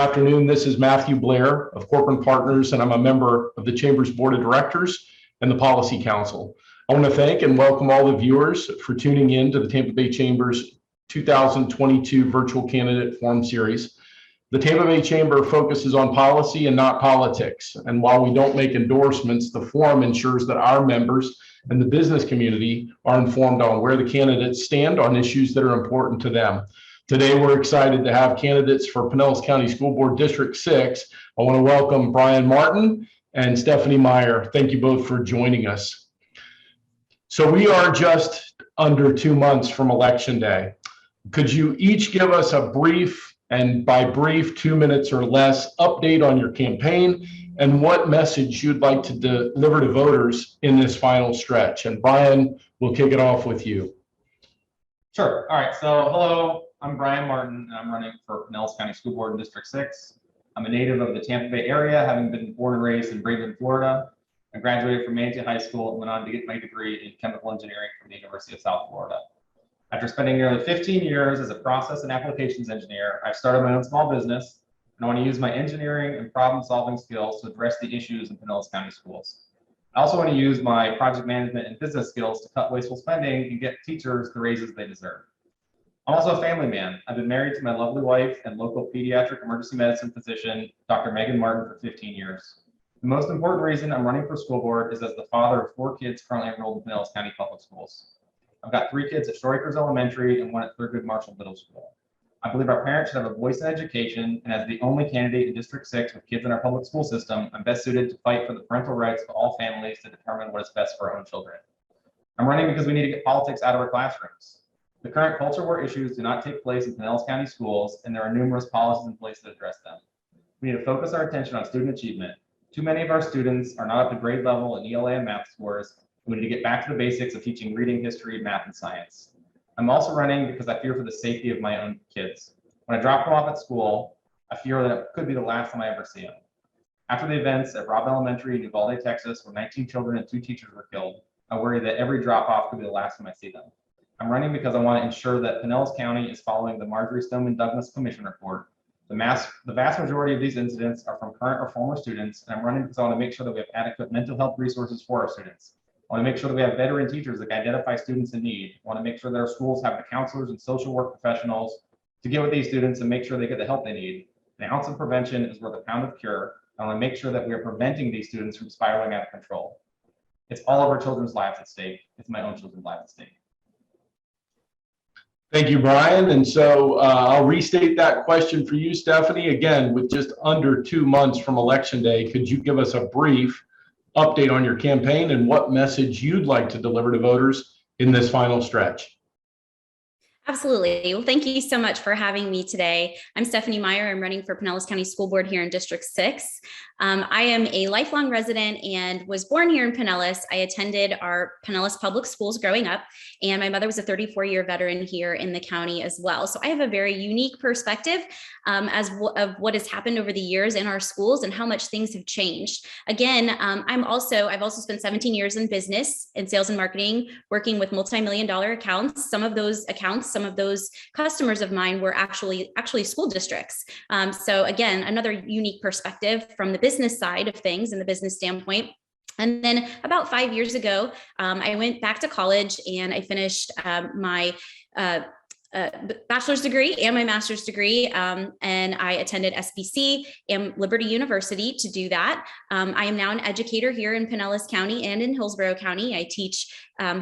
afternoon. This is Matthew Blair of Corcoran Partners, and I'm a member of the Chamber's Board of Directors and the Policy Council. I want to thank and welcome all the viewers for tuning in to the Tampa Bay Chamber's 2022 Virtual Candidate Forum Series. The Tampa Bay Chamber focuses on policy and not politics. And while we don't make endorsements, the forum ensures that our members and the business community are informed on where the candidates stand on issues that are important to them. Today, we're excited to have candidates for Pinellas County School Board District 6. I want to welcome Brian Martin and Stephanie Meyer. Thank you both for joining us. So we are just under 2 months from Election Day. Could you each give us a brief, and by brief, 2 minutes or less, update on your campaign and what message you'd like to deliver to voters in this final stretch? And Brian, we'll kick it off with you. Sure. All right. So hello. I'm Brian Martin, and I'm running for Pinellas County School Board in District 6. I'm a native of the Tampa Bay area, having been born and raised in Bradenton, Florida. I graduated from Manatee High School and went on to get my degree in chemical engineering from the University of South Florida. After spending nearly 15 years as a process and applications engineer, I've started my own small business, and I want to use my engineering and problem-solving skills to address the issues in Pinellas County schools. I also want to use my project management and business skills to cut wasteful spending and get teachers the raises they deserve. I'm also a family man. I've been married to my lovely wife and local pediatric emergency medicine physician, Dr. Megan Martin, for 15 years. The most important reason I'm running for school board is as the father of 4 kids currently enrolled in Pinellas County Public Schools. I've got 3 kids at Shore Acres Elementary and 1 at Thurgood Marshall Middle School. I believe our parents should have a voice in education, and as the only candidate in District 6 with kids in our public school system, I'm best suited to fight for the parental rights of all families to determine what is best for our own children. I'm running because we need to get politics out of our classrooms. The current culture war issues do not take place in Pinellas County schools, and there are numerous policies in place to address them. We need to focus our attention on student achievement. Too many of our students are not up to grade level in ELA and math scores. We need to get back to the basics of teaching reading, history, math, and science. I'm also running because I fear for the safety of my own kids. When I drop them off at school, I fear that it could be the last time I ever see them. After the events at Robb Elementary in Uvalde, Texas, where 19 children and 2 teachers were killed, I worry that every drop-off could be the last time I see them. I'm running because I want to ensure that Pinellas County is following the Marjorie Stoneman Douglas Commission report. The vast majority of these incidents are from current or former students, and I'm running because I want to make sure that we have adequate mental health resources for our students. I want to make sure that we have veteran teachers that can identify students in need. I want to make sure that our schools have the counselors and social work professionals to get with these students and make sure they get the help they need. An ounce of prevention is worth a pound of cure. I want to make sure that we are preventing these students from spiraling out of control. It's all of our children's lives at stake. It's my own children's lives at stake. Thank you, Brian. And so I'll restate that question for you, Stephanie. Again, with just under 2 months from Election Day, could you give us a brief update on your campaign and what message you'd like to deliver to voters in this final stretch? Absolutely. Well, thank you so much for having me today. I'm Stephanie Meyer. I'm running for Pinellas County School Board here in District 6. I am a lifelong resident and was born here in Pinellas. I attended our Pinellas public schools growing up, and my mother was a 34-year veteran here in the county as well. So I have a very unique perspective of what has happened over the years in our schools and how much things have changed. Again, I've also spent 17 years in business and sales and marketing, working with multi-million-dollar accounts. Some of those customers of mine were actually school districts. So again, another unique perspective from the business side of things and the business standpoint. And then about 5 years ago, I went back to college and I finished my bachelor's degree and my master's degree, and I attended SBC and Liberty University to do that. I am now an educator here in Pinellas County and in Hillsborough County. I teach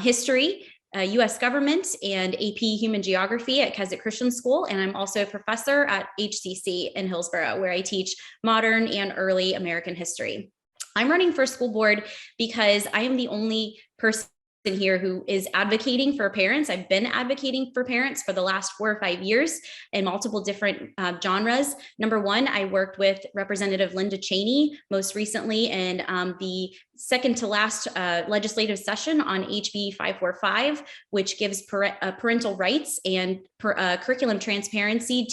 history, U.S. government, and AP Human Geography at Keswick Christian School, and I'm also a professor at HCC in Hillsborough, where I teach modern and early American history. I'm running for school board because I am the only person here who is advocating for parents. I've been advocating for parents for the last 4 or 5 years in multiple different genres. Number one, I worked with Representative Linda Cheney most recently in the second to last legislative session on HB 545, which gives parental rights and curriculum transparency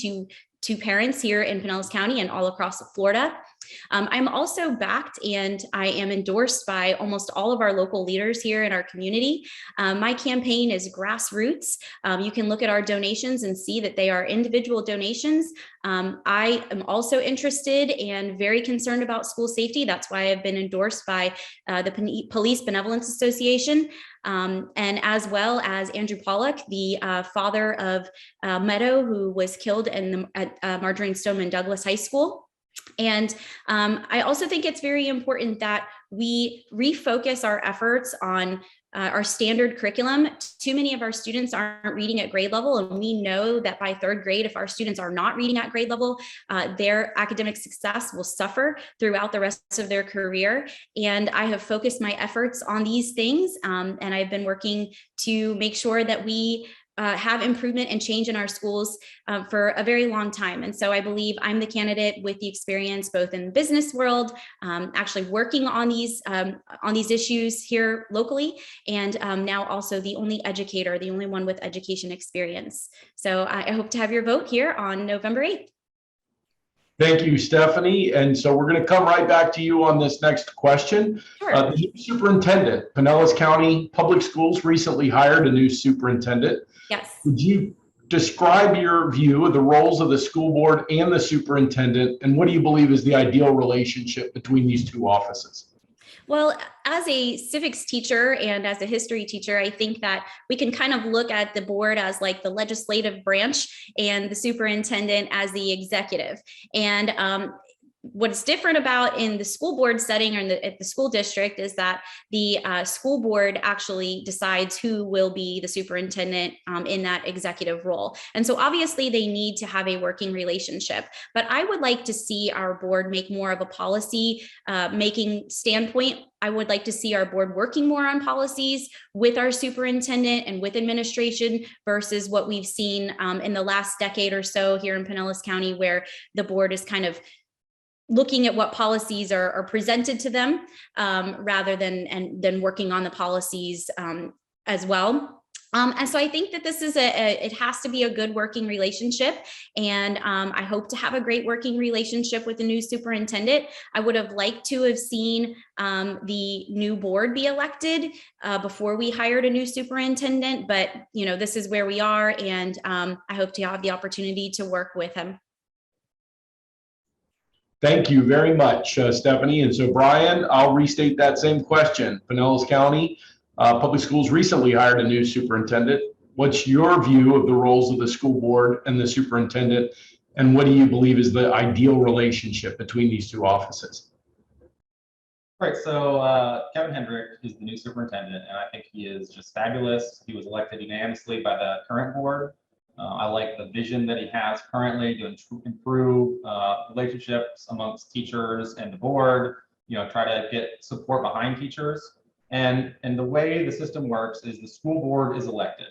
to parents here in Pinellas County and all across Florida. I'm also backed and I am endorsed by almost all of our local leaders here in our community. My campaign is grassroots. You can look at our donations and see that they are individual donations. I am also interested and very concerned about school safety. That's why I've been endorsed by the Police Benevolence Association, and as well as Andrew Pollock, the father of Meadow, who was killed at Marjorie Stoneman Douglas High School. And I also think it's very important that we refocus our efforts on our standard curriculum. Too many of our students aren't reading at grade level, and we know that by third grade, if our students are not reading at grade level, their academic success will suffer throughout the rest of their career. And I have focused my efforts on these things, and I've been working to make sure that we have improvement and change in our schools for a very long time. And so I believe I'm the candidate with the experience both in the business world, actually working on these issues here locally, and now also the only educator, the only one with education experience. So I hope to have your vote here on November 8th. Thank you, Stephanie. And so we're going to come right back to you on this next question. Sure. The new superintendent, Pinellas County Public Schools recently hired a new superintendent. Yes. Would you describe your view of the roles of the school board and the superintendent, and what do you believe is the ideal relationship between these two offices? Well, as a civics teacher and as a history teacher, I think that we can kind of look at the board as like the legislative branch and the superintendent as the executive. And what's different about in the school board setting or at the school district is that the school board actually decides who will be the superintendent in that executive role. And so obviously they need to have a working relationship, but I would like to see our board make more of a policy making standpoint. I would like to see our board working more on policies with our superintendent and with administration versus what we've seen in the last decade or so here in Pinellas County, where the board is kind of looking at what policies are presented to them rather than working on the policies as well. And so I think that this is it has to be a good working relationship. And I hope to have a great working relationship with the new superintendent. I would have liked to have seen the new board be elected before we hired a new superintendent, but this is where we are. And I hope to have the opportunity to work with him. Thank you very much, Stephanie. And so, Brian, I'll restate that same question. Pinellas County Public Schools recently hired a new superintendent. What's your view of the roles of the school board and the superintendent, and what do you believe is the ideal relationship between these two offices? Right, so Kevin Hendrick is the new superintendent, and I think he is just fabulous. He was elected unanimously by the current board. I like the vision that he has currently to improve relationships amongst teachers and the board, try to get support behind teachers. And the way the system works is the school board is elected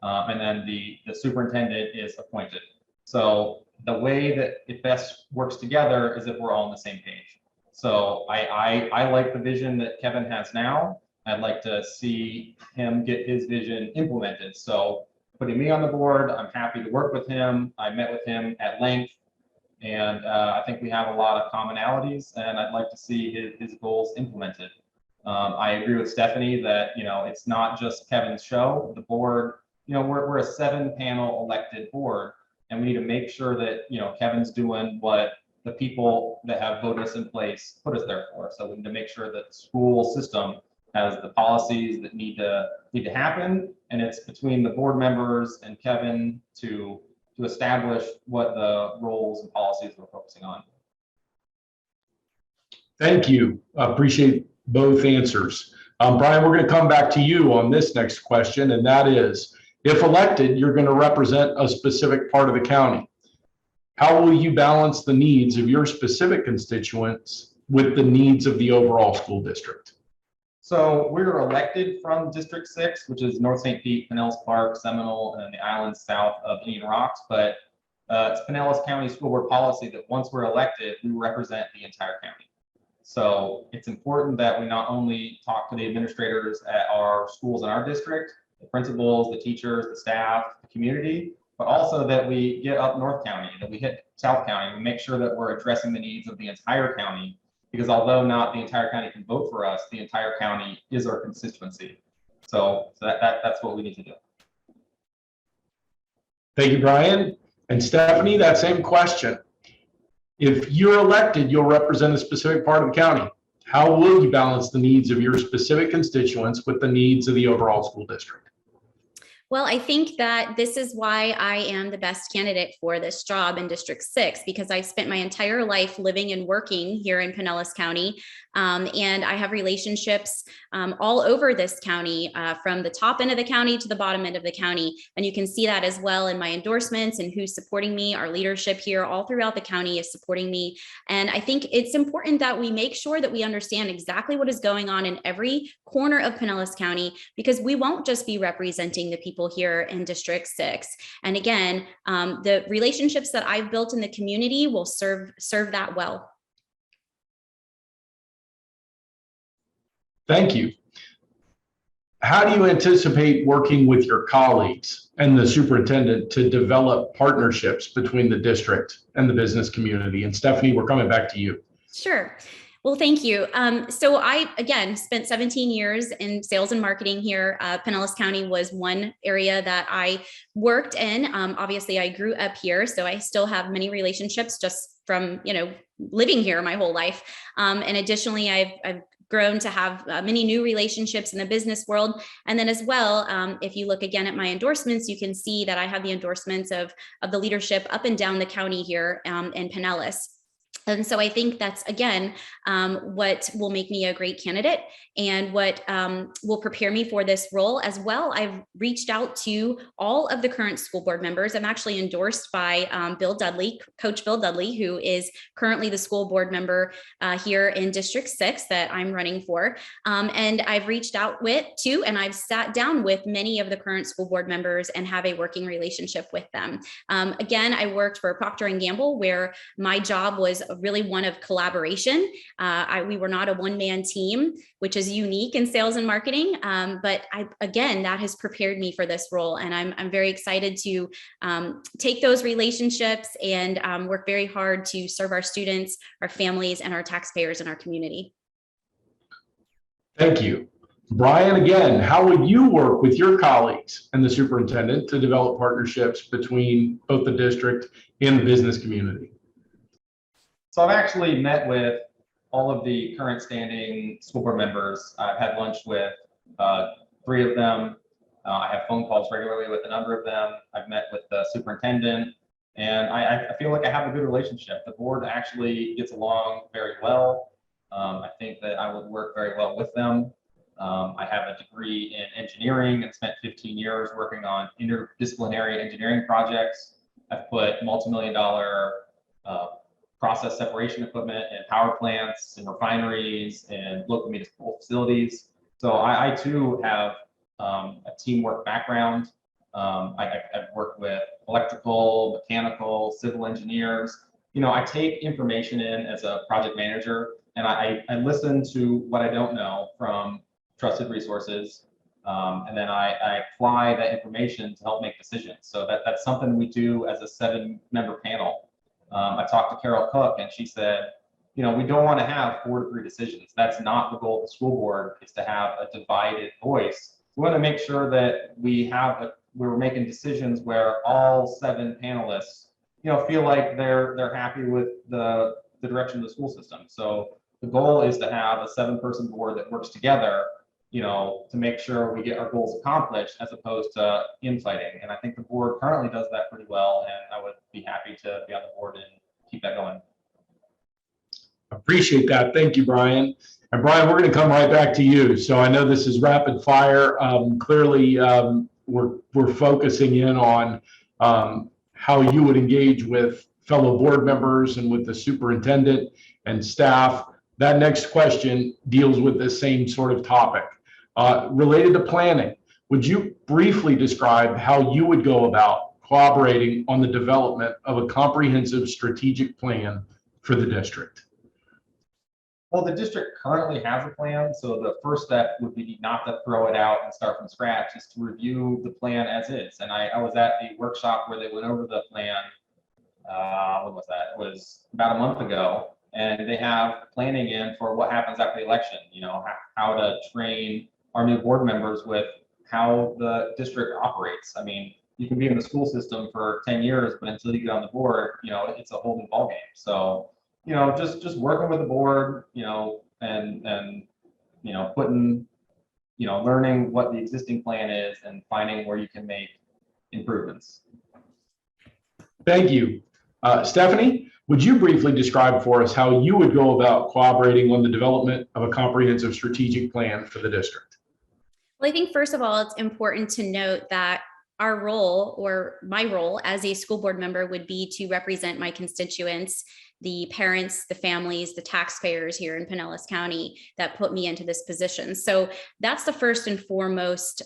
and then the superintendent is appointed. So the way that it best works together is if we're all on the same page. So I like the vision that Kevin has now. I'd like to see him get his vision implemented. So putting me on the board, I'm happy to work with him. I met with him at length, and I think we have a lot of commonalities, and I'd like to see his goals implemented. I agree with Stephanie that it's not just Kevin's show. The board, we're a 7-panel elected board, and we need to make sure that Kevin's doing what the people that have voted us in place put us there for. So we need to make sure that the school system has the policies that need to happen, and it's between the board members and Kevin to establish what the roles and policies we're focusing on. Thank you. I appreciate both answers. Brian, we're going to come back to you on this next question, and that is, if elected, you're going to represent a specific part of the county. How will you balance the needs of your specific constituents with the needs of the overall school district? So we're elected from District 6, which is North St. Pete, Pinellas Park, Seminole, and the islands south of Indian Rocks. But it's Pinellas County School Board policy that once we're elected, we represent the entire county. So it's important that we not only talk to the administrators at our schools in our district, the principals, the teachers, the staff, the community, but also that we get up North County, that we hit South County, we make sure that we're addressing the needs of the entire county, because although not the entire county can vote for us, the entire county is our constituency. So that's what we need to do. Thank you, Brian. And Stephanie, that same question. If you're elected, you'll represent a specific part of the county. How will you balance the needs of your specific constituents with the needs of the overall school district? Well, I think that this is why I am the best candidate for this job in District 6, because I've spent my entire life living and working here in Pinellas County. And I have relationships all over this county, from the top end of the county to the bottom end of the county. And you can see that as well in my endorsements and who's supporting me. Our leadership here all throughout the county is supporting me. And I think it's important that we make sure that we understand exactly what is going on in every corner of Pinellas County, because we won't just be representing the people here in District 6. And again, the relationships that I've built in the community will serve that well. Thank you. How do you anticipate working with your colleagues and the superintendent to develop partnerships between the district and the business community? And Stephanie, we're coming back to you. Sure. Well, thank you. So I, again, spent 17 years in sales and marketing here. Pinellas County was one area that I worked in. Obviously, I grew up here, so I still have many relationships just from, living here my whole life. And additionally, I've grown to have many new relationships in the business world. And then as well, if you look again at my endorsements, you can see that I have the endorsements of the leadership up and down the county here in Pinellas. And so I think that's, again, what will make me a great candidate and what will prepare me for this role as well. I've reached out to all of the current school board members. I'm actually endorsed by Bill Dudley, Coach Bill Dudley, who is currently the school board member here in District 6 that I'm running for. And I've reached out to, and I've sat down with many of the current school board members and have a working relationship with them. Again, I worked for Procter & Gamble, where my job was really one of collaboration. We were not a one-man team, which is unique in sales and marketing. But again, that has prepared me for this role. And I'm very excited to take those relationships and work very hard to serve our students, our families, and our taxpayers in our community. Thank you. Brian, again, how would you work with your colleagues and the superintendent to develop partnerships between both the district and the business community? So I've actually met with all of the current standing school board members. I've had lunch with 3 of them. I have phone calls regularly with a number of them. I've met with the superintendent, and I feel like I have a good relationship. The board actually gets along very well. I think that I would work very well with them. I have a degree in engineering and spent 15 years working on interdisciplinary engineering projects. I've put multi-million-dollar process separation equipment and power plants and refineries and local municipal facilities. So I too have a teamwork background. I've worked with electrical, mechanical, civil engineers. I take information in as a project manager, and I listen to what I don't know from trusted resources. And then I apply that information to help make decisions. So that's something we do as a 7-member panel. I talked to Carol Cook, and she said, we don't want to have 4 to 3 decisions. That's not the goal of the school board, is to have a divided voice. We want to make sure that we're making decisions where all 7 panelists, feel like they're happy with the direction of the school system. So the goal is to have a 7-person board that works together, to make sure we get our goals accomplished, as opposed to infighting. And I think the board currently does that pretty well, and I would be happy to be on the board and keep that going. Appreciate that. Thank you, Brian. And Brian, we're going to come right back to you. So I know this is rapid fire. Clearly, we're focusing in on how you would engage with fellow board members and with the superintendent and staff. That next question deals with the same sort of topic. Related to planning, would you briefly describe how you would go about collaborating on the development of a comprehensive strategic plan for the district? Well, the district currently has a plan, so the first step would be not to throw it out and start from scratch, is to review the plan as is. And I was at the workshop where they went over the plan. When was that? It was about a month ago, and they have planning in for what happens after the election. You know, how to train our new board members with how the district operates. I mean, you can be in the school system for 10 years, but until you get on the board, you know, it's a whole new ballgame. So, you know, just working with the board, you know, and you know, learning what the existing plan is and finding where you can make improvements. Thank you. Stephanie, would you briefly describe for us how you would go about collaborating on the development of a comprehensive strategic plan for the district? Well, I think first of all, it's important to note that our role, or my role as a school board member, would be to represent my constituents, the parents, the families, the taxpayers here in Pinellas County that put me into this position. So that's the first and foremost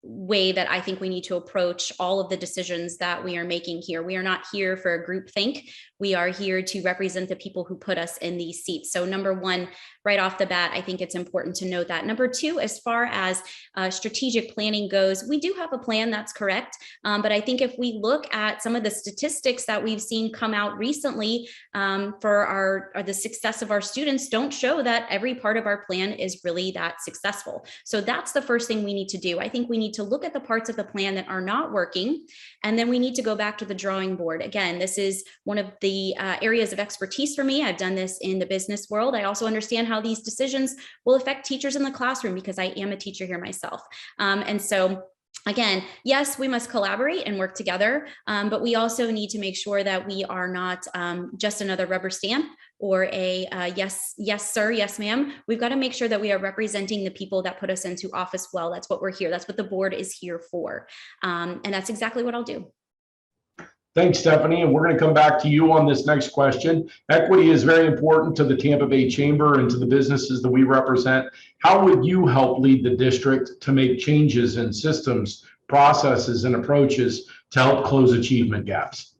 way that I think we need to approach all of the decisions that we are making here. We are not here for a group think. We are here to represent the people who put us in these seats. So number one, right off the bat, I think it's important to note that. Number two, as far as strategic planning goes, we do have a plan, that's correct. But I think if we look at some of the statistics that we've seen come out recently for the success of our students, don't show that every part of our plan is really that successful. So that's the first thing we need to do. I think we need to look at the parts of the plan that are not working, and then we need to go back to the drawing board. Again, this is one of the areas of expertise for me. I've done this in the business world. I also understand how these decisions will affect teachers in the classroom because I am a teacher here myself. And so again, yes, we must collaborate and work together, but we also need to make sure that we are not just another rubber stamp or a yes, sir, yes, ma'am. We've got to make sure that we are representing the people that put us into office well. That's what we're here. That's what the board is here for. And that's exactly what I'll do. Thanks, Stephanie. And we're going to come back to you on this next question. Equity is very important to the Tampa Bay Chamber and to the businesses that we represent. How would you help lead the district to make changes in systems, processes, and approaches to help close achievement gaps?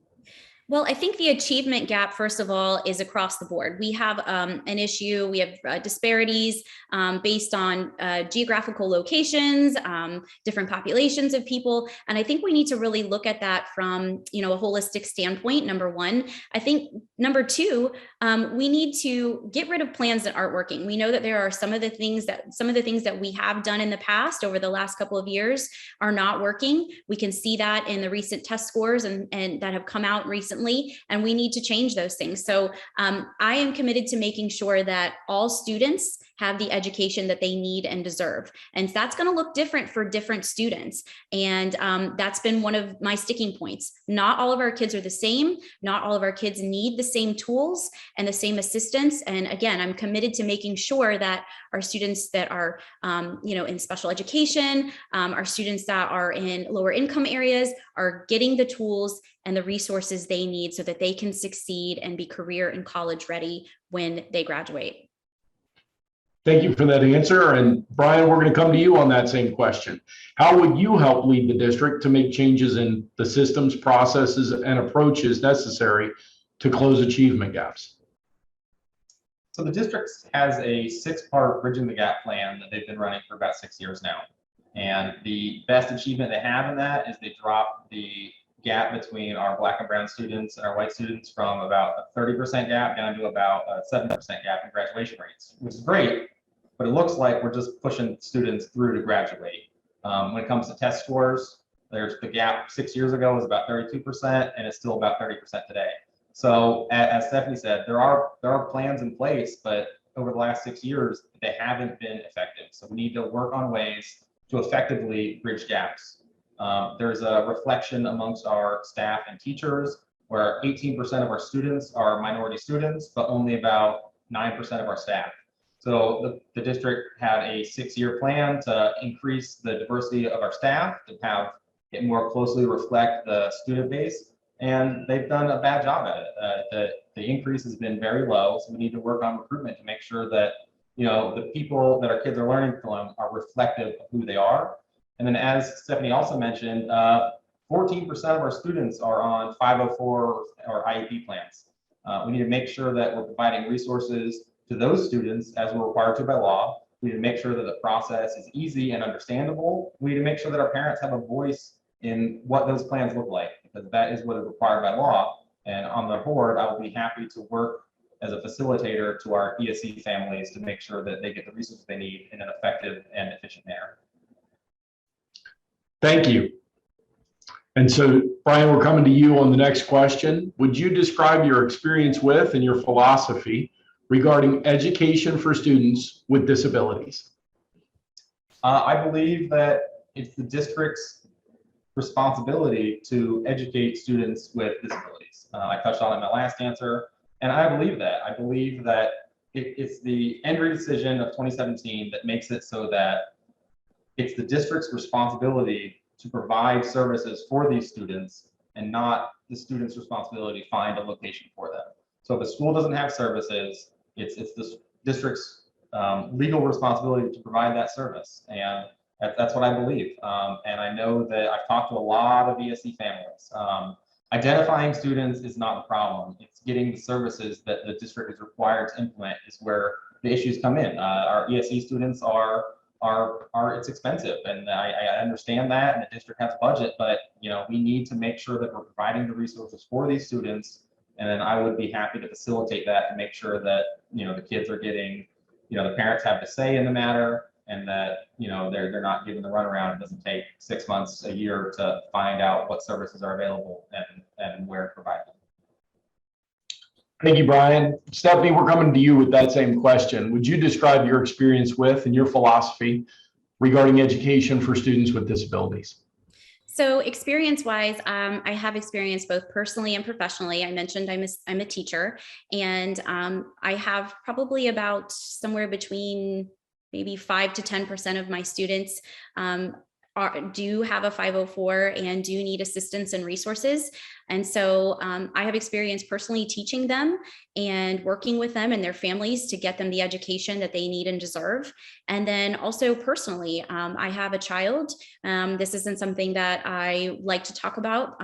Well, I think the achievement gap, first of all, is across the board. We have an issue. We have disparities based on geographical locations, different populations of people. And I think we need to really look at that from, you know, a holistic standpoint, number one. I think number two, we need to get rid of plans that aren't working. We know that there are some of the things that we have done in the past over the last couple of years are not working. We can see that in the recent test scores and that have come out recently. And we need to change those things. So I am committed to making sure that all students have the education that they need and deserve. And that's going to look different for different students. And that's been one of my sticking points. Not all of our kids are the same. Not all of our kids need the same tools and the same assistance. And again, I'm committed to making sure that our students that are, in special education, our students that are in lower income areas are getting the tools and the resources they need so that they can succeed and be career and college ready when they graduate. Thank you for that answer. And Brian, we're going to come to you on that same question. How would you help lead the district to make changes in the systems, processes, and approaches necessary to close achievement gaps? So the district has a 6-part Bridging the Gap plan that they've been running for about 6 years now. And the best achievement they have in that is they dropped the gap between our Black and brown students and our white students from about a 30% gap down to about a 7% gap in graduation rates, which is great, but it looks like we're just pushing students through to graduate. When it comes to test scores, the gap 6 years ago was about 32%, and it's still about 30% today. So as Stephanie said, there are plans in place, but over the last 6 years, they haven't been effective. So we need to work on ways to effectively bridge gaps. There's a reflection amongst our staff and teachers where 18% of our students are minority students, but only about 9% of our staff. So the district had a 6-year plan to increase the diversity of our staff, to have it more closely reflect the student base, and they've done a bad job at it. The increase has been very low, so we need to work on recruitment to make sure that the people that our kids are learning from are reflective of who they are. And then, as Stephanie also mentioned, 14% of our students are on 504 or IEP plans. We need to make sure that we're providing resources to those students as we're required to by law. We need to make sure that the process is easy and understandable. We need to make sure that our parents have a voice in what those plans look like, because that is what is required by law. And on the board, I will be happy to work as a facilitator to our ESE families to make sure that they get the resources they need in an effective and efficient manner. Thank you. And so, Brian, we're coming to you on the next question. Would you describe your experience with and your philosophy regarding education for students with disabilities? I believe that it's the district's responsibility to educate students with disabilities. I touched on it in my last answer, and I believe that. I believe that it's the Endry decision of 2017 that makes it so that it's the district's responsibility to provide services for these students and not the student's responsibility to find a location for them. So if a school doesn't have services, it's the district's legal responsibility to provide that service. And that's what I believe. And I know that I've talked to a lot of ESE families. Identifying students is not the problem. It's getting the services that the district is required to implement is where the issues come in. Our ESE students it's expensive, and I understand that, and the district has a budget, but we need to make sure that we're providing the resources for these students. And then I would be happy to facilitate that and make sure that the kids are getting, the parents have to say in the matter, and that they're not given the runaround. It doesn't take 6 months, a year to find out what services are available and where to provide them. Thank you, Brian. Stephanie, we're coming to you with that same question. Would you describe your experience with and your philosophy regarding education for students with disabilities? So experience-wise, I have experience both personally and professionally. I mentioned I'm a teacher, and I have probably about somewhere between maybe 5 to 10% of my students do have a 504 and do need assistance and resources. And so I have experience personally teaching them and working with them and their families to get them the education that they need and deserve. And then also personally, I have a child. This isn't something that I like to talk about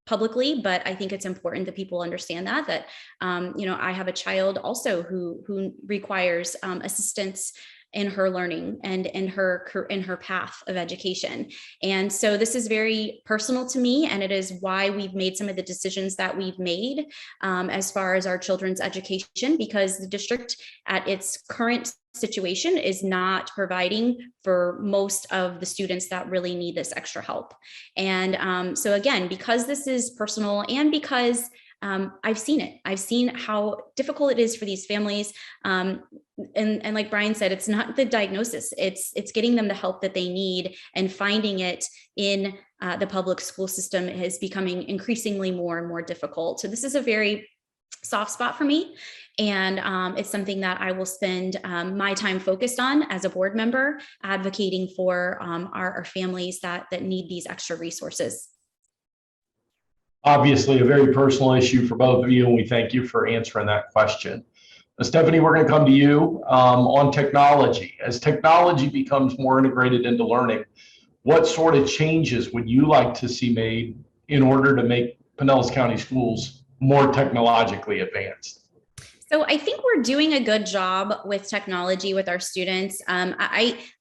publicly, but I think it's important that people understand that I have a child also who requires assistance in her learning and in her path of education. And so this is very personal to me, and it is why we've made some of the decisions that we've made as far as our children's education, because the district at its current situation is not providing for most of the students that really need this extra help. And so again, because this is personal and because I've seen it. I've seen how difficult it is for these families. And like Brian said, it's not the diagnosis, it's getting them the help that they need, and finding it in the public school system is becoming increasingly more and more difficult. So this is a very soft spot for me. And it's something that I will spend my time focused on as a board member, advocating for our families that need these extra resources. Obviously, a very personal issue for both of you, and we thank you for answering that question. Stephanie, we're going to come to you on technology. As technology becomes more integrated into learning, what sort of changes would you like to see made in order to make Pinellas County schools more technologically advanced? So I think we're doing a good job with technology with our students.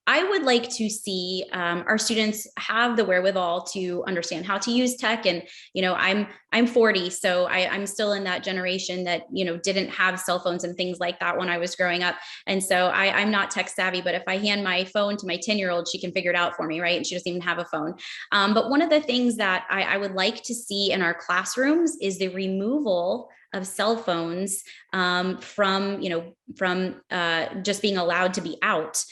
I would like to see our students have the wherewithal to understand how to use tech. And I'm 40, so I'm still in that generation that didn't have cell phones and things like that when I was growing up. And so I'm not tech savvy, but if I hand my phone to my 10-year-old, she can figure it out for me, right? And she doesn't even have a phone. But one of the things that I would like to see in our classrooms is the removal of cell phones from just being allowed to be out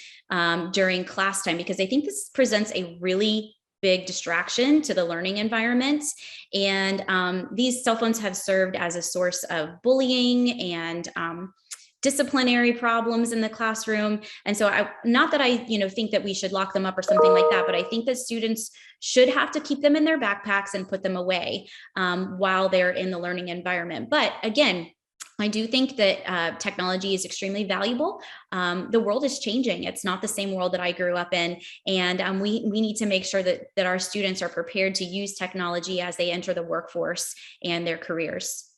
during class time, because I think this presents a really big distraction to the learning environment. And these cell phones have served as a source of bullying and disciplinary problems in the classroom. And so not that I think that we should lock them up or something like that, but I think that students should have to keep them in their backpacks and put them away while they're in the learning environment. But again, I do think that technology is extremely valuable. The world is changing. It's not the same world that I grew up in. And we need to make sure that our students are prepared to use technology as they enter the workforce and their careers.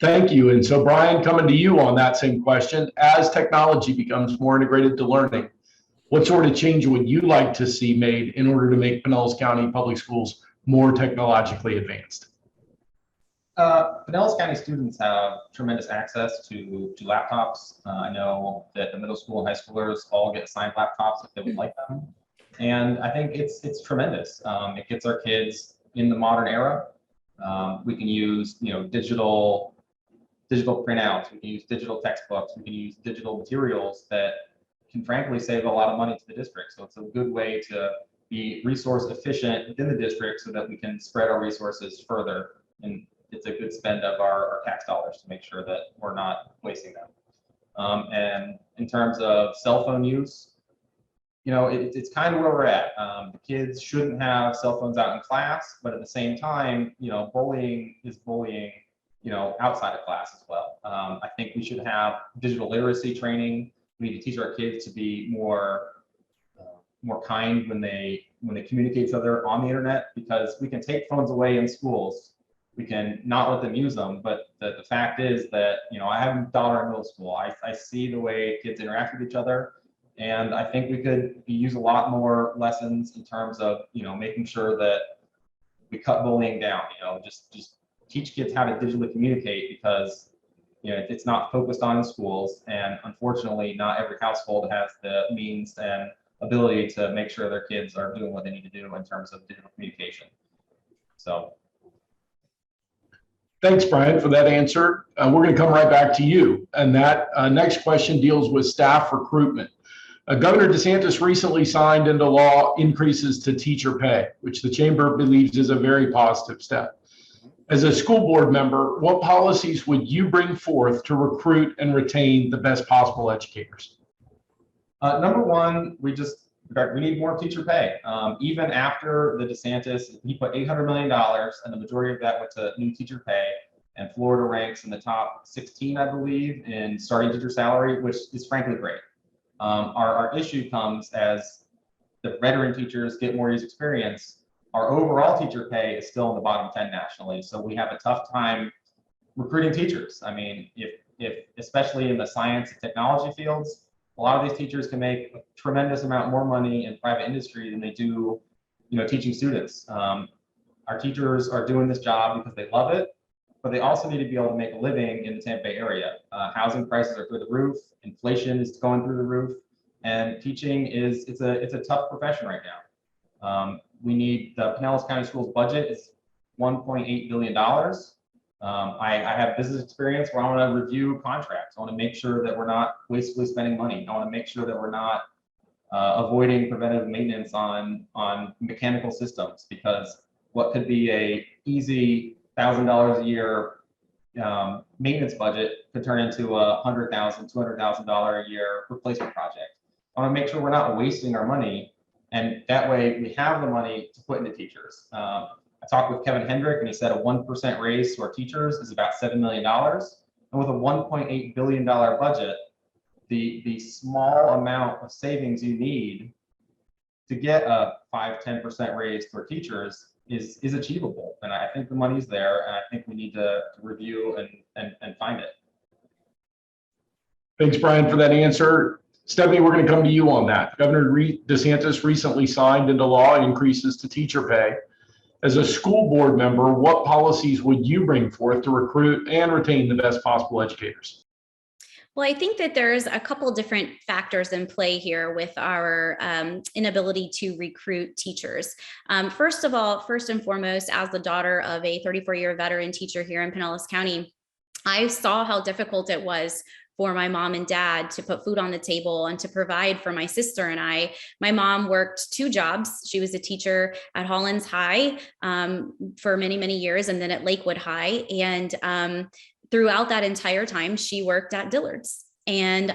Thank you. And so, Brian, coming to you on that same question, as technology becomes more integrated to learning, what sort of change would you like to see made in order to make Pinellas County Public Schools more technologically advanced? Pinellas County students have tremendous access to laptops. I know that the middle school and high schoolers all get assigned laptops if they would like them. And I think it's tremendous. It gets our kids in the modern era. We can use, digital printouts. We can use digital textbooks. We can use digital materials that can frankly save a lot of money to the district. So it's a good way to be resource efficient within the district so that we can spread our resources further. And it's a good spend of our tax dollars to make sure that we're not wasting them. And in terms of cell phone use, it's kind of where we're at. The kids shouldn't have cell phones out in class, but at the same time, bullying is bullying, outside of class as well. I think we should have digital literacy training. We need to teach our kids to be more kind when they communicate with each other on the internet, because we can take phones away in schools. We can not let them use them, but the fact is that, I have a daughter in middle school. I see the way kids interact with each other. And I think we could use a lot more lessons in terms of, making sure that we cut bullying down, just teach kids how to digitally communicate, because, it's not focused on in schools. And unfortunately, not every household has the means and ability to make sure their kids are doing what they need to do in terms of digital communication. So. Thanks, Brian, for that answer. We're going to come right back to you. And that next question deals with staff recruitment. Governor DeSantis recently signed into law increases to teacher pay, which the chamber believes is a very positive step. As a school board member, what policies would you bring forth to recruit and retain the best possible educators? Number one, we need more teacher pay. Even after the DeSantis, he put $800 million, and the majority of that went to new teacher pay. And Florida ranks in the top 16, I believe, in starting teacher salary, which is frankly great. Our issue comes as the veteran teachers get more years experience. Our overall teacher pay is still in the bottom 10 nationally. So we have a tough time recruiting teachers. I mean, if especially in the science and technology fields, a lot of these teachers can make a tremendous amount more money in private industry than they do, teaching students. Our teachers are doing this job because they love it, but they also need to be able to make a living in the Tampa Bay area. Housing prices are through the roof, inflation is going through the roof, and teaching it's a tough profession right now. We need the Pinellas County Schools budget is $1.8 billion. I have business experience where I want to review contracts. I want to make sure that we're not wastefully spending money. I want to make sure that we're not avoiding preventative maintenance on mechanical systems, because what could be a easy $1,000 a year maintenance budget could turn into a $100,000, $200,000 a year replacement project. I want to make sure we're not wasting our money, and that way we have the money to put into teachers. I talked with Kevin Hendrick, and he said a 1% raise to our teachers is about $7 million. And with a $1.8 billion budget, the small amount of savings you need to get a 5-10% raise to our teachers is achievable. And I think the money's there, and I think we need to review and find it. Thanks, Brian, for that answer. Stephanie, we're going to come to you on that. Governor DeSantis recently signed into law increases to teacher pay. As a school board member, what policies would you bring forth to recruit and retain the best possible educators? Well, I think that there's a couple different factors in play here with our inability to recruit teachers. First and foremost, as the daughter of a 34-year veteran teacher here in Pinellas County, I saw how difficult it was for my mom and dad to put food on the table and to provide for my sister and I. My mom worked 2 jobs. She was a teacher at Hollins High for many, many years, and then at Lakewood High. And throughout that entire time, she worked at Dillard's and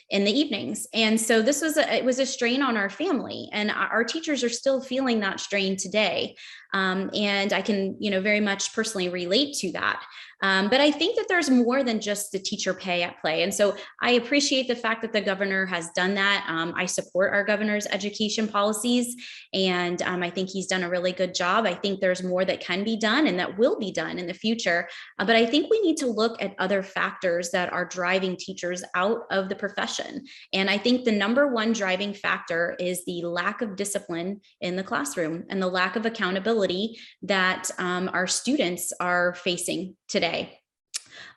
in the evenings. And so it was a strain on our family, and our teachers are still feeling that strain today. And I can, very much personally relate to that. But I think that there's more than just the teacher pay at play. And so I appreciate the fact that the governor has done that. I support our governor's education policies, and I think he's done a really good job. I think there's more that can be done and that will be done in the future. But I think we need to look at other factors that are driving teachers out of the profession. And I think the number one driving factor is the lack of discipline in the classroom and the lack of accountability that our students are facing today.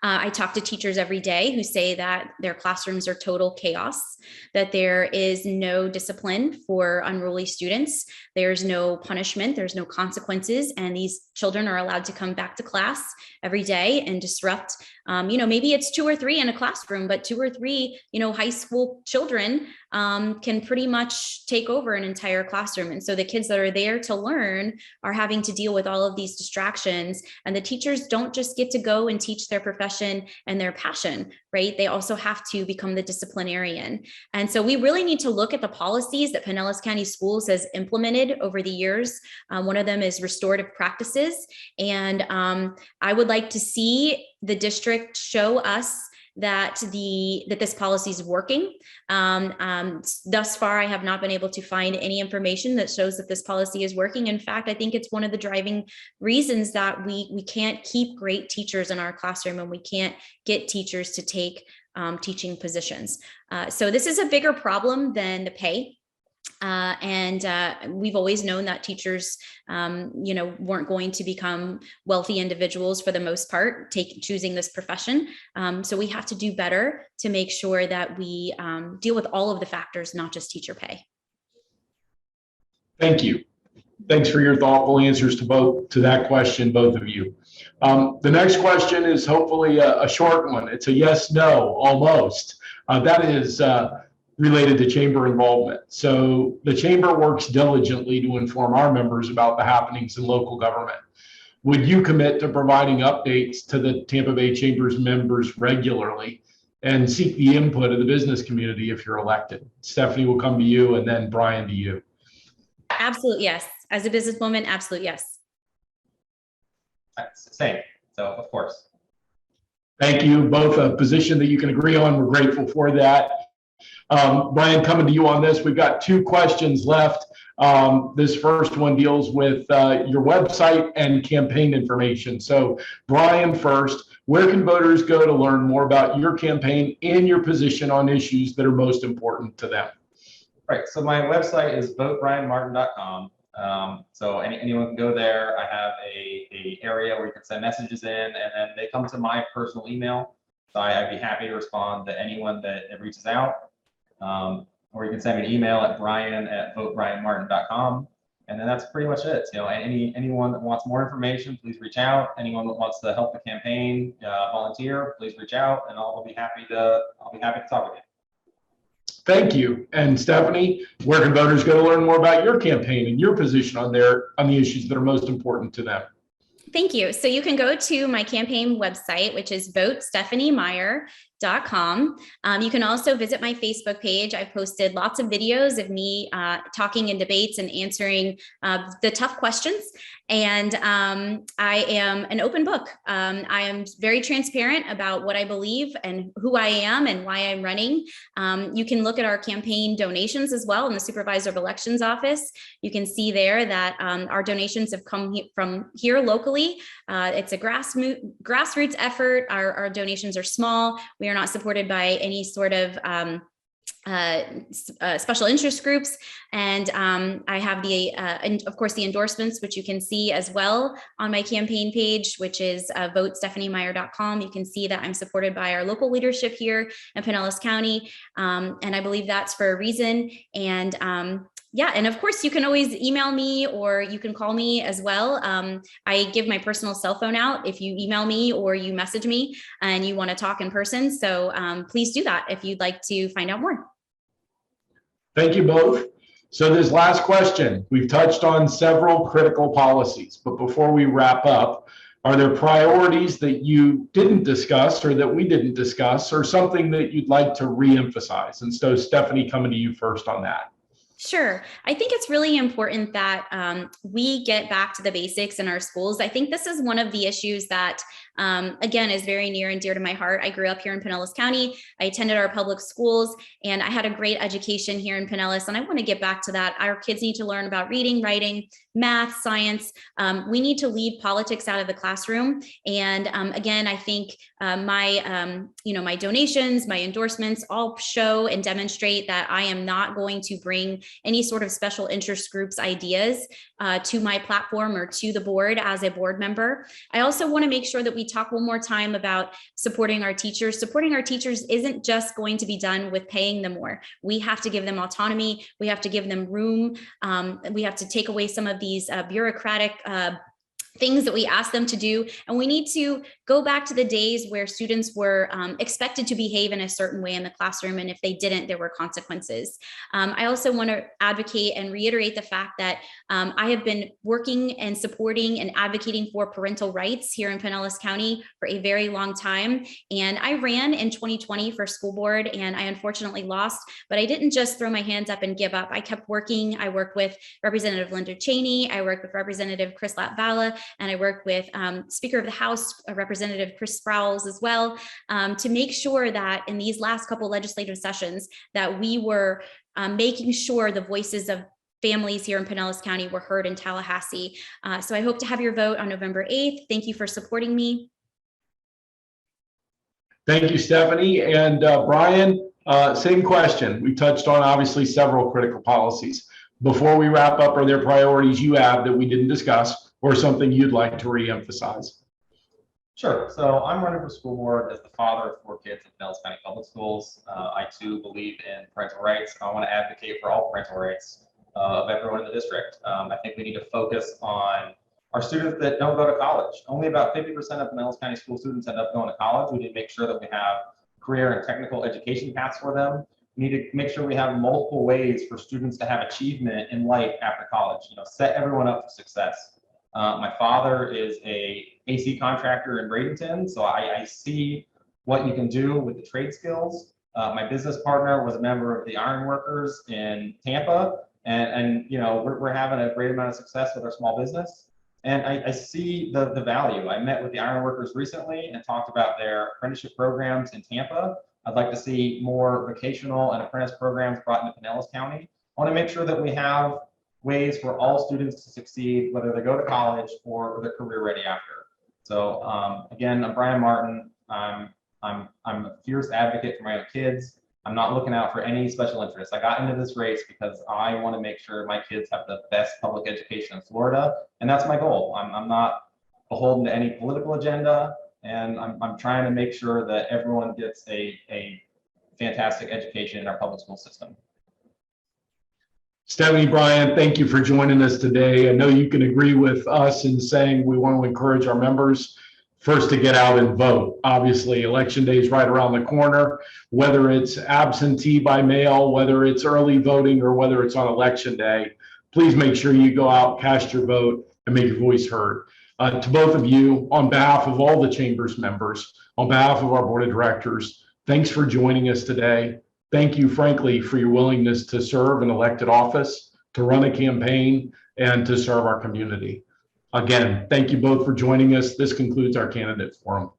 I talk to teachers every day who say that their classrooms are total chaos, that there is no discipline for unruly students, there's no punishment, there's no consequences, and these children are allowed to come back to class every day and disrupt. Maybe it's 2 or 3 in a classroom, but 2 or 3, high school children can pretty much take over an entire classroom. And so the kids that are there to learn are having to deal with all of these distractions. And the teachers don't just get to go and teach their profession and their passion, right? They also have to become the disciplinarian. And so we really need to look at the policies that Pinellas County Schools has implemented over the years. One of them is restorative practices. And I would like to see the district show us that this policy is working. Thus far, I have not been able to find any information that shows that this policy is working. In fact, I think it's one of the driving reasons that we can't keep great teachers in our classroom, and we can't get teachers to take teaching positions. So this is a bigger problem than the pay. We've always known that teachers, weren't going to become wealthy individuals for the most part, choosing this profession. So we have to do better to make sure that we deal with all of the factors, not just teacher pay. Thank you. Thanks for your thoughtful answers to that question, both of you. The next question is hopefully a short one. It's a yes, no, almost. That is related to chamber involvement. So the chamber works diligently to inform our members about the happenings in local government. Would you commit to providing updates to the Tampa Bay Chamber's members regularly and seek the input of the business community if you're elected? Stephanie, will come to you, and then Brian to you. Absolutely, yes. As a businesswoman, absolutely, yes. Same. So, of course. Thank you. Both a position that you can agree on. We're grateful for that. Brian, coming to you on this, we've got 2 questions left. This first one deals with your website and campaign information. So Brian first, where can voters go to learn more about your campaign and your position on issues that are most important to them? Right, so my website is votebrianmartin.com. So anyone can go there. I have a area where you can send messages in, and then they come to my personal email. So I'd be happy to respond to anyone that reaches out. Or you can send me an email at brian@votebrianmartin.com. And then that's pretty much it. Anyone that wants more information, please reach out. Anyone that wants to help the campaign, volunteer, please reach out, and I'll be happy to talk with you. Thank you. And Stephanie, where can voters go to learn more about your campaign and your position on the issues that are most important to them? Thank you. So you can go to my campaign website, which is votestephaniemeyer.com. You can also visit my Facebook page. I've posted lots of videos of me talking in debates and answering the tough questions. And I am an open book. I am very transparent about what I believe and who I am and why I'm running. You can look at our campaign donations as well in the Supervisor of Elections office. You can see there that our donations have come from here locally. It's a grassroots effort. Our donations are small. We are not supported by any sort of special interest groups. And I have and of course the endorsements, which you can see as well on my campaign page, which is votestephaniemeyer.com. You can see that I'm supported by our local leadership here in Pinellas County. And I believe that's for a reason. And yeah, and of course you can always email me or you can call me as well. I give my personal cell phone out if you email me or you message me and you want to talk in person. So please do that if you'd like to find out more. Thank you both. So this last question, we've touched on several critical policies, but before we wrap up, are there priorities that you didn't discuss or that we didn't discuss or something that you'd like to reemphasize? And so Stephanie, coming to you first on that. Sure. I think it's really important that we get back to the basics in our schools. I think this is one of the issues that, again, is very near and dear to my heart. I grew up here in Pinellas County. I attended our public schools, and I had a great education here in Pinellas. And I want to get back to that. Our kids need to learn about reading, writing, math, science. We need to leave politics out of the classroom. And again, I think my donations, my endorsements all show and demonstrate that I am not going to bring any sort of special interest groups ideas to my platform or to the board as a board member. I also want to make sure that we talk one more time about supporting our teachers. Supporting our teachers isn't just going to be done with paying them more. We have to give them autonomy. We have to give them room. We have to take away some of these bureaucratic things that we ask them to do. And we need to go back to the days where students were expected to behave in a certain way in the classroom. And if they didn't, there were consequences. I also want to advocate and reiterate the fact that I have been working and supporting and advocating for parental rights here in Pinellas County for a very long time. And I ran in 2020 for school board, and I unfortunately lost, but I didn't just throw my hands up and give up. I kept working. I worked with Representative Linda Cheney. I worked with Representative Chris Latvala, and I worked with Speaker of the House, Representative Chris Sprowls as well, to make sure that in these last couple legislative sessions that we were making sure the voices of families here in Pinellas County were heard in Tallahassee. So I hope to have your vote on November 8th. Thank you for supporting me. Thank you, Stephanie. And Brian, same question. We touched on obviously several critical policies. Before we wrap up, are there priorities you have that we didn't discuss or something you'd like to reemphasize? Sure. So I'm running for school board as the father of 4 kids in Pinellas County Public Schools. I too believe in parental rights. I want to advocate for all parental rights of everyone in the district. I think we need to focus on our students that don't go to college. Only about 50% of Pinellas County school students end up going to college. We need to make sure that we have career and technical education paths for them. We need to make sure we have multiple ways for students to have achievement in life after college. Set everyone up for success. My father is a AC contractor in Bradenton, so I see what you can do with the trade skills. My business partner was a member of the iron workers in Tampa, and we're having a great amount of success with our small business. And I see the value. I met with the iron workers recently and talked about their apprenticeship programs in Tampa. I'd like to see more vocational and apprentice programs brought into Pinellas County. I want to make sure that we have ways for all students to succeed, whether they go to college or they're career ready after. So again, I'm Brian Martin. I'm a fierce advocate for my own kids. I'm not looking out for any special interests. I got into this race because I want to make sure my kids have the best public education in Florida, and that's my goal. I'm not beholden to any political agenda, and I'm trying to make sure that everyone gets a fantastic education in our public school system. Stephanie, Brian, thank you for joining us today. I know you can agree with us in saying we want to encourage our members first to get out and vote. Obviously, election day is right around the corner, whether it's absentee by mail, whether it's early voting, or whether it's on election day. Please make sure you go out, cast your vote, and make your voice heard. To both of you, on behalf of all the Chamber's members, on behalf of our board of directors, thanks for joining us today. Thank you, frankly, for your willingness to serve an elected office, to run a campaign, and to serve our community. Again, thank you both for joining us. This concludes our candidate forum.